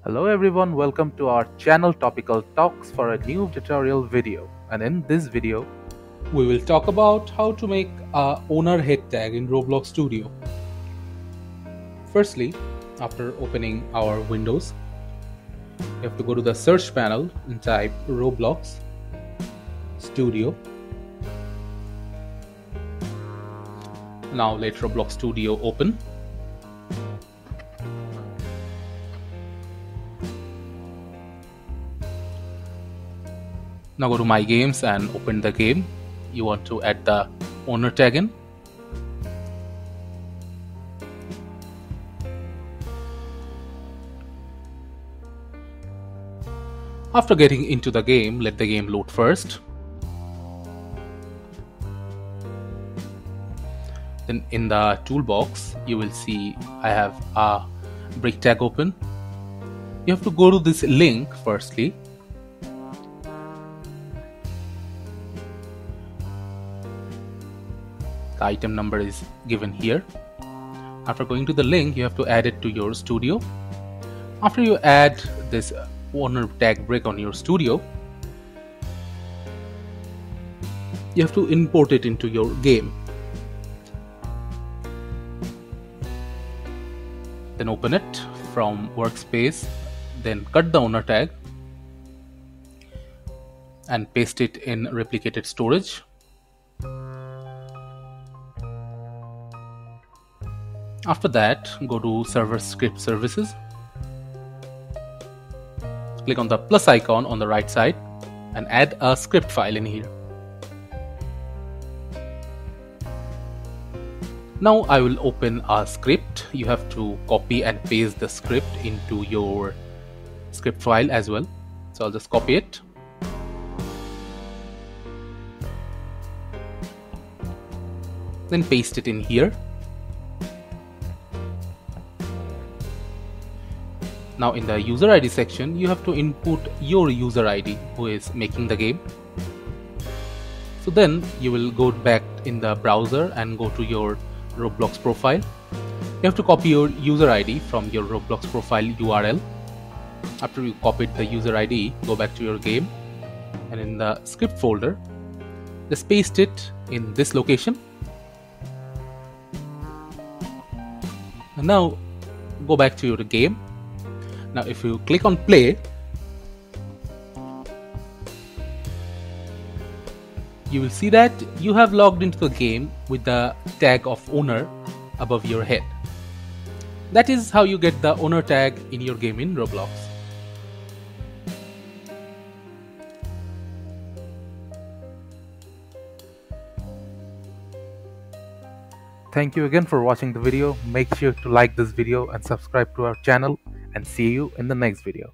Hello everyone, welcome to our channel Topical Talks for a new tutorial video. And in this video, we will talk about how to make a owner head tag in Roblox Studio. Firstly, after opening our windows, you have to go to the search panel and type Roblox Studio. Now let Roblox Studio open. Now go to My Games and open the game. You want to add the owner tag in. After getting into the game, let the game load first. Then in the toolbox, you will see I have a brick tag open. You have to go to this link firstly. The item number is given here. After going to the link, you have to add it to your studio. After you add this owner tag brick on your studio, you have to import it into your game. Then open it from workspace, then cut the owner tag and paste it in replicated storage. After that, go to Server Script Services. Click on the plus icon on the right side and add a script file in here. Now I will open a script. You have to copy and paste the script into your script file as well. So I'll just copy it. Then paste it in here. Now in the user ID section, you have to input your user ID who is making the game. So then you will go back in the browser and go to your Roblox profile. You have to copy your user ID from your Roblox profile URL. After you copied the user ID, go back to your game and in the script folder, just paste it in this location. And now go back to your game. Now if you click on play, you will see that you have logged into the game with the tag of owner above your head. That is how you get the owner tag in your game in Roblox. thank you again for watching the video. Make sure to like this video and subscribe to our channel, and see you in the next video.